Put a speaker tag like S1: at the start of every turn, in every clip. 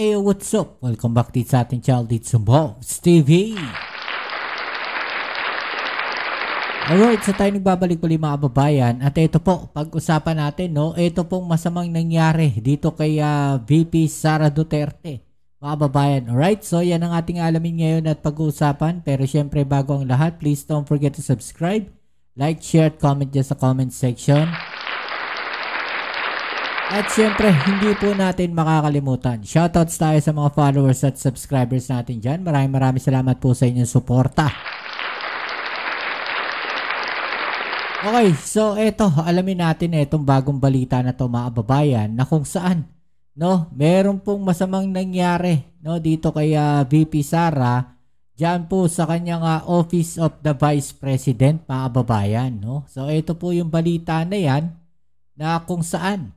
S1: Hey, what's up? Welcome back dito sa ating channel dito sa Bobs TV. Alright, so tayo nagbabalik ulit mga kababayan. At ito po, pag-usapan natin, no? Ito pong masamang nangyari dito kay VP Sara Duterte, mga kababayan. Alright, so yan ang ating alamin ngayon at pag-uusapan. Pero syempre, bago ang lahat, please don't forget to subscribe, like, share, comment dyan sa comment section. At syempre, hindi po natin makakalimutan. Shoutouts tayo sa mga followers at subscribers natin dyan. Maraming salamat po sa inyong suporta. Okay, so eto, alamin natin itong bagong balita na to mga kababayan na kung saan, no, meron pong masamang nangyari, no, dito kay VP Sara, dyan po sa kanyang Office of the Vice President mga kababayan, no. So ito po yung balita na yan na kung saan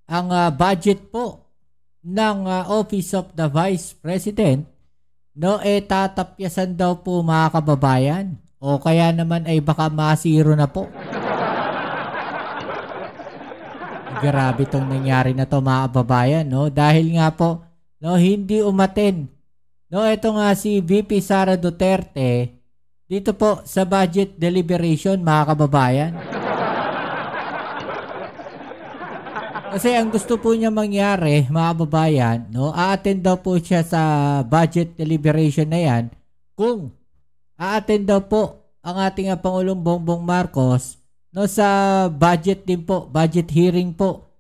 S1: ang budget po ng Office of the Vice President, no, tatapyasan daw po mga kababayan. O kaya naman ay baka masiro na po. Grabe tong nangyari na to mga kababayan, no? Dahil nga po, no, hindi umaten. No, ito nga si VP Sara Duterte dito po sa budget deliberation mga kababayan. Kasi ang gusto po niya mangyari, mga kababayan, no, a-attend daw po siya sa budget deliberation na yan kung a-attend daw po ang ating Pangulong Bongbong Marcos, no, sa budget din po, budget hearing po,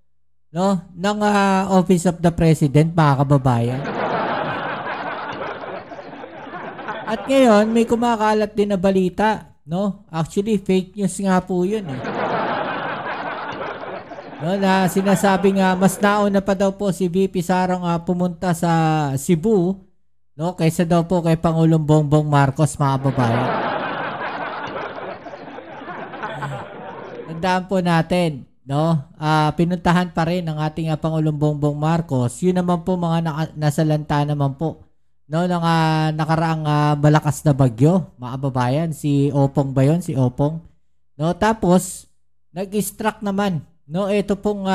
S1: no, ng Office of the President, mga kababayan. At ngayon, may kumakalat din na balita, no? Actually, fake news nga po yun, eh. No, na sinasabi nga mas nauna pa daw po si VP Sarang pumunta sa Cebu, no, kaysa daw po kay Pangulong Bongbong Marcos, mga babae. Tandaan po natin, no, pinuntahan pa rin ng ating Pangulong Bongbong Marcos. Yun naman po mga nasalanta naman po, no, ng nakaraang malakas na bagyo, mga babayan. Si Opong ba yun? Si Opong. No, tapos nag-struck naman, no, ito pong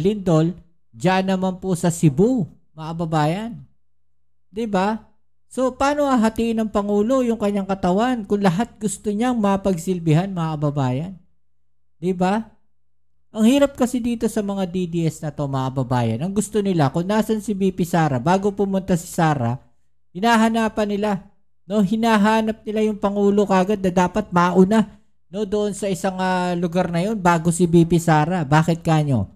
S1: lindol dyan naman po sa Cebu, mga babayan. Diba? So, paano hahatiin ng Pangulo yung kanyang katawan kung lahat gusto niyang mapagsilbihan, mga kababayan? Diba? Ang hirap kasi dito sa mga DDS na to, mga kababayan. Ang gusto nila, kung nasan si VP Sara, bago pumunta si Sara, hinahanapan nila. No? Hinahanap nila yung Pangulo kagad na dapat mauna, no, doon sa isang lugar na yun bago si VP Sara. Bakit kanyo?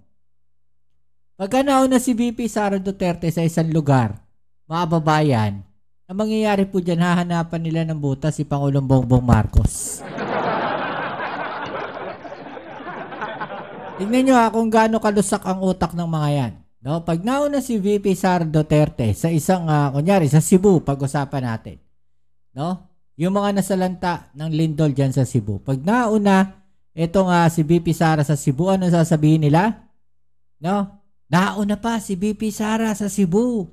S1: Pagka nauna si VP Sara Duterte sa isang lugar, mga babayan, ang mangyayari po dyan, hahanapan nila ng butas si Pangulong Bongbong Marcos. Tingnan nyo kung gaano kalusak ang utak ng mga yan. No? Pag nauna si VP Sara Duterte sa isang, kunyari, sa Cebu, pag-usapan natin. No? Yung mga nasalanta ng lindol dyan sa Cebu. Pag nauna, itong si VP Sara sa Cebu, ano sasabihin nila? No? Nauna pa si VP Sara sa Cebu.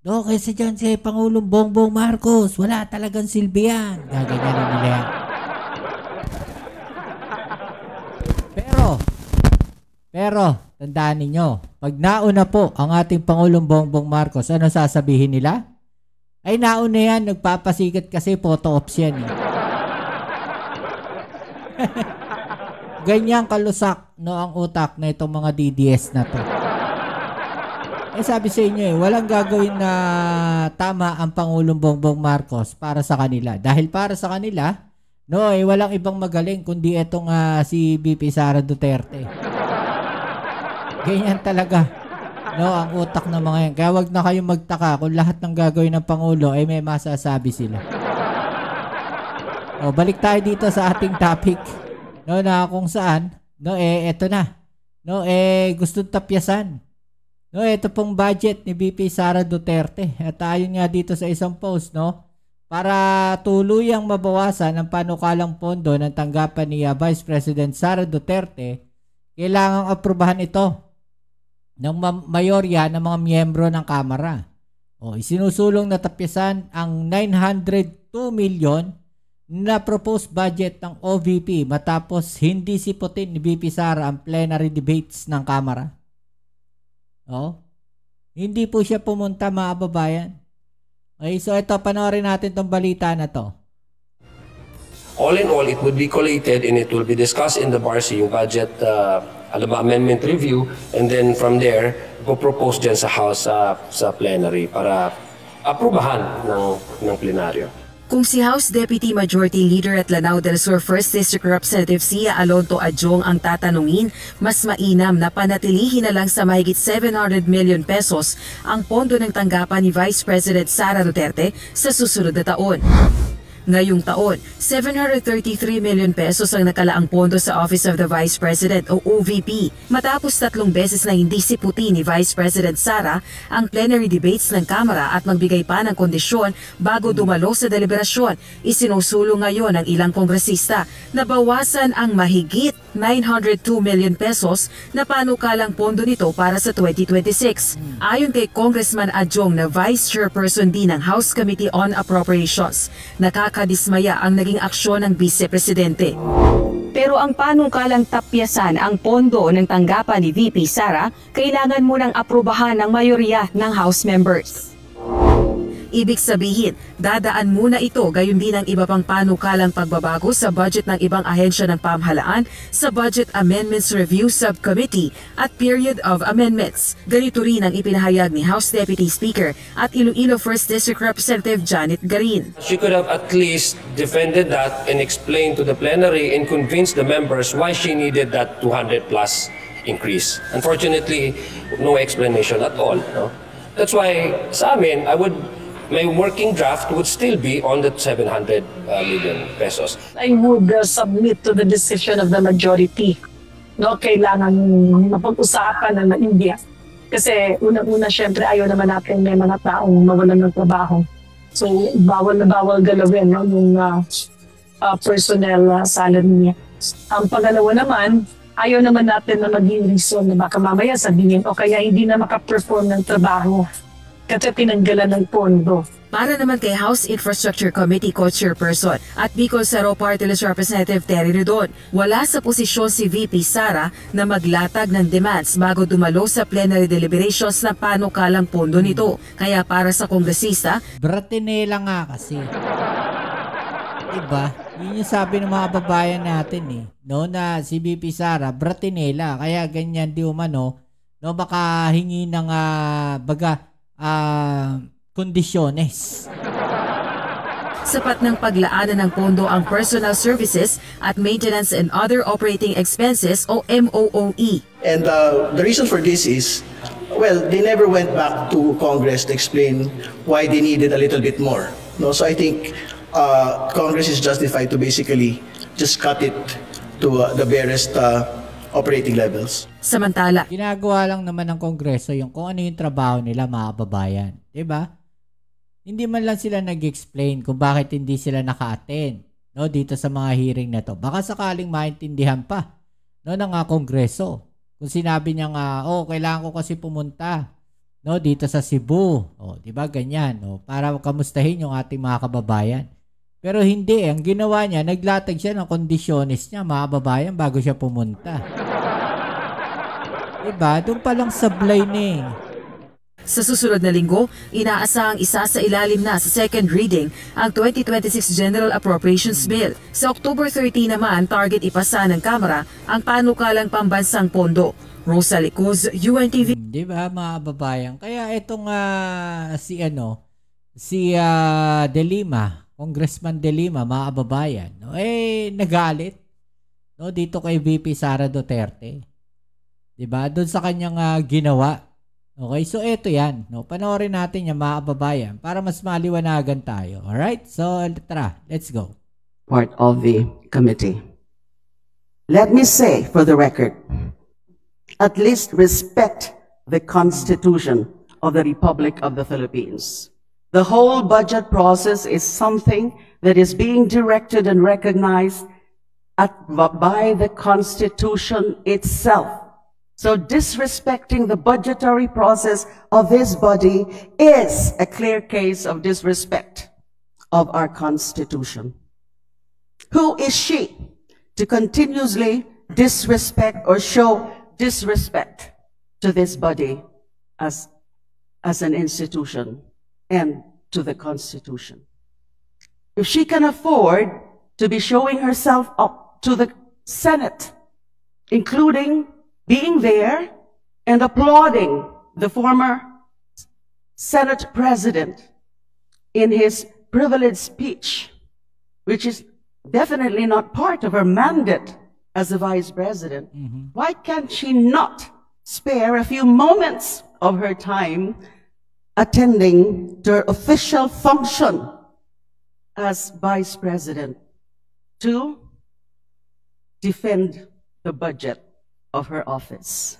S1: No, kasi dyan si Pangulong Bongbong Marcos, wala talagang silbi yan. Gaganyanin nila yan. Pero, tandaan ninyo, pag nauna po ang ating Pangulong Bongbong Marcos, ano sasabihin nila? Ay, nauna yan, nagpapasikat kasi photo ops yan. Eh. Ganyang kalusak, no, ang utak na itong mga DDS na to. Sabi sa inyo, walang gagawin na tama ang Pangulong Bongbong Marcos para sa kanila. Dahil para sa kanila, no, walang ibang magaling kundi itong si VP Sara Duterte. Ganyan talaga, no, ang utak ng mga yan. Kaya wag na kayong magtaka kung lahat ng gagawin ng Pangulo ay may masasabi sila. O, balik tayo dito sa ating topic, no, na kung saan, no, eto na, no, gusto tapyasan. No, ito pong budget ni VP Sara Duterte. At ayon nga dito sa isang post, no, para tuluyang mabawasan ang panukalang pondo ng tanggapan ni Vice President Sara Duterte, kailangang aprubahan ito ng mayorya ng mga miyembro ng Kamara. O, isinusulong na tapyasan ang 902 million na proposed budget ng OVP matapos hindi siputin ni VP Sara ang plenary debates ng Kamara. Oh. Hindi po siya pumunta, mga kababayan. Okay, so ito, panoorin natin tong balita na to.
S2: All in all, it would be collated and it will be discussed in the BARC, yung budget amendment review, and then from there, propose dyan sa House sa plenary para aprubahan ng plenaryo.
S3: Kung si House Deputy Majority Leader at Lanao del Sur 1st District Representative Sia Alonto Adjong ang tatanungin, mas mainam na panatilihin na lang sa mahigit 700 million pesos ang pondo ng tanggapan ni Vice President Sara Duterte sa susunod na taon. Ngayong taon, 733 million pesos ang nakalaang pondo sa Office of the Vice President o OVP matapos 3 beses na hindi siputi ni Vice President Sara ang plenary debates ng Kamara at magbigay pa ng kondisyon bago dumalo sa deliberasyon. Isinusulong ngayon ng ilang kongresista na bawasan ang mahigit 902 million pesos na panukalang pondo nito para sa 2026. Ayon kay Congressman Adjong na Vice Chairperson din ng House Committee on Appropriations, nakakadismaya ang naging aksyon ng Vice Presidente. Pero ang panukalang tapyasan ang pondo ng tanggapan ni VP Sara, kailangan munang aprubahan ng mayorya ng House members. Ibig sabihin, dadaan muna ito gayon din ang iba pang panukalang pagbabago sa budget ng ibang ahensya ng pamahalaan sa Budget Amendments Review Subcommittee at Period of Amendments. Ganito rin ang ipinahayag ni House Deputy Speaker at Iloilo 1st District Representative Janet Garin.
S2: She could have at least defended that and explained to the plenary and convinced the members why she needed that 200 plus increase. Unfortunately, no explanation at all. No? That's why sa amin, my working draft would still be on the 700 million pesos.
S4: I would submit to the decision of the majority. No, kailangan mapag-usapan na India. Kasi unang-una, syempre, ayaw naman natin may mga taong mawalan ng trabaho. So, bawal na bawal galawin no, yung personnel salary niya. Ang pangalawa naman, ayaw naman natin na maging reason na baka mamaya sabihin o kaya hindi na makaperform ng trabaho kasi tinanggalan ng pondo.
S3: Para naman kay House Infrastructure Committee Co-Chairperson at Bicol Saro Party List Representative Terry Redon, wala sa posisyon si VP Sara na maglatag ng demands bago dumalo sa plenary deliberations na panukalang pondo nito. Kaya para sa kongresista,
S1: Bratinela nga kasi. Diba? Yun yung sabi ng mga babayan natin no, na si VP Sara, Bratinela. Kaya ganyan di umano, no, baka hingi ng kondisyones.
S3: sapat ng paglaanan ng pondo ang personal services at maintenance and other operating expenses o MOOE.
S5: And the reason for this is, well, they never went back to Congress to explain why they needed a little bit more. No, so I think Congress is justified to basically just cut it to the barest operating levels.
S3: Samantala,
S1: ginagawa lang naman ng Kongreso yung kung ano yung trabaho nila, mga kababayan. Diba? Hindi man lang sila nag-explain kung bakit hindi sila naka-attend, no, dito sa mga hearing na to. Baka sakaling maintindihan pa, no, ng Kongreso. Kung sinabi niya nga, kailangan ko kasi pumunta, no, dito sa Cebu. Diba ganyan, no, para kamustahin yung ating mga kababayan. Pero hindi, ang ginawa niya, naglatag siya ng kondisyones niya, mga kababayan, bago siya pumunta. Diba? Doon palang sablay
S3: sa susunod na linggo, inaasahang isa sa ilalim na sa second reading ang 2026 General Appropriations Bill. Sa October 30 naman, target ipasa ng Kamara ang panukalang pambansang pondo. Rosa Licuz, UNTV.
S1: Diba, mga kababayan? Kaya itong si De Lima, Congressman De Lima, mga kababayan, no, nagalit, no, dito kay VP Sara Duterte. Diba? Doon sa kanyang ginawa. Okay, so ito yan. No? Panoorin natin yung mga kababayan para mas maliwanagan tayo. Alright? So, tara, let's go.
S6: Part of the committee. Let me say for the record, at least respect the Constitution of the Republic of the Philippines. The whole budget process is something that is being directed and recognized by the Constitution itself. So disrespecting the budgetary process of this body is a clear case of disrespect of our Constitution. Who is she to continuously disrespect or show disrespect to this body as an institution and to the Constitution. If she can afford to be showing herself up to the Senate, including being there and applauding the former Senate President in his privileged speech, which is definitely not part of her mandate as the Vice President, why can't she not spare a few moments of her time attending to her official function as Vice President to defend the budget of her office?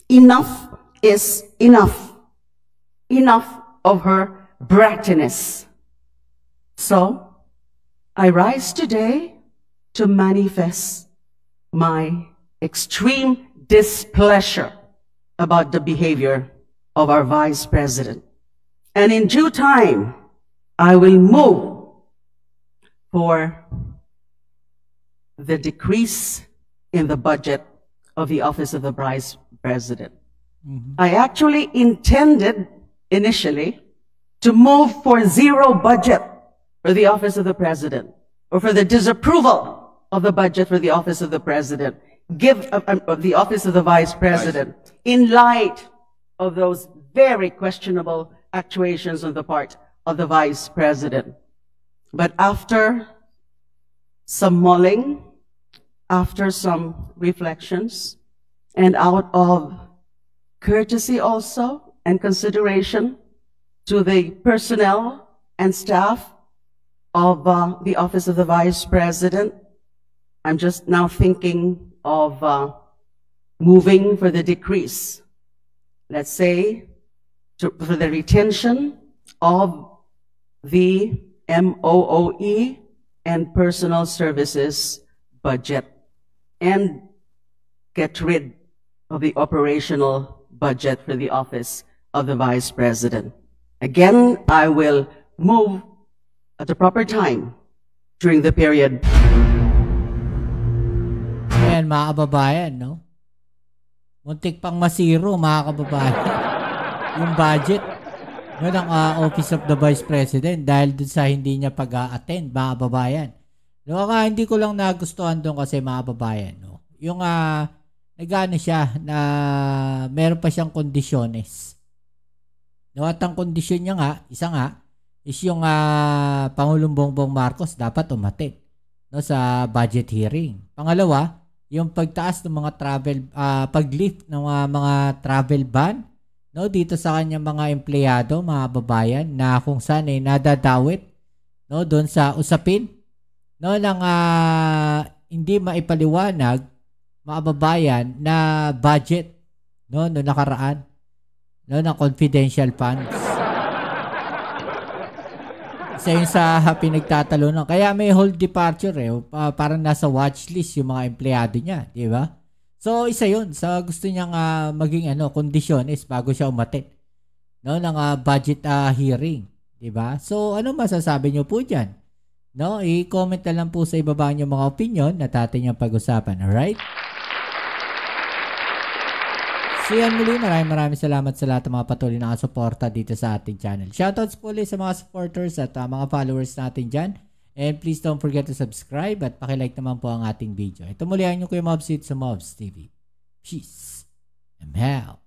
S6: Enough is enough. Enough of her brattiness. So, I rise today to manifest my extreme displeasure about the behavior of our Vice President. And in due time, I will move for the decrease in the budget of the Office of the Vice President. I actually intended initially to move for zero budget for the Office of the President, or for the disapproval of the budget for the Office of the President, of the Office of the Vice President, in light of those very questionable actuations on the part of the Vice President. But after some mulling, after some reflections, and out of courtesy also and consideration to the personnel and staff of the Office of the Vice President, I'm just now thinking of moving for the decrease, let's say, for the retention of the MOOE and personal services budget, and get rid of the operational budget for the Office of the Vice President. Again, I will move at the proper time during the period.
S1: Ayan, mga kababayan, no? Muntik pang masiro, mga kababayan. Yung budget ng Office of the Vice President dahil dun sa hindi niya pag-a-attend, mga kababayan. No, hindi ko lang nagustuhan doon kasi, mga kababayan, no? Yung nagano siya na meron pa siyang kondisyones. No, at ang kondisyon niya nga, isa nga, is yung Pangulong Bongbong Marcos dapat umattend, no, sa budget hearing. Pangalawa, yung pagtaas ng mga travel, pag-lift ng mga travel ban, no, dito sa kanyang mga empleyado, mga babayan, na kung saan nadadawit, no, doon sa usapin, no, ng hindi maipaliwanag, mga babayan, na budget, no nakaraan, no, ng confidential funds. Isa yun sa pinagtatalunan. Kaya may hold departure parang nasa watchlist yung mga empleyado niya, di ba? So isa yun sa gusto niyang maging kondisyones bago siya umattend, no, ng budget hearing, di ba? So ano masasabi niyo po diyan? No, i-comment na lang po sa ibaba niyo mga opinion na atin yung pag-usapan. Alright? So yan muli, maraming salamat sa lahat ng mga patuloy na suporta dito sa ating channel. Shoutouts po ulit sa mga supporters at mga followers natin dyan. And please don't forget to subscribe at pakilike naman po ang ating video. Ito muli ang inyong Kuya Mobs sa Mobs TV. Peace and help.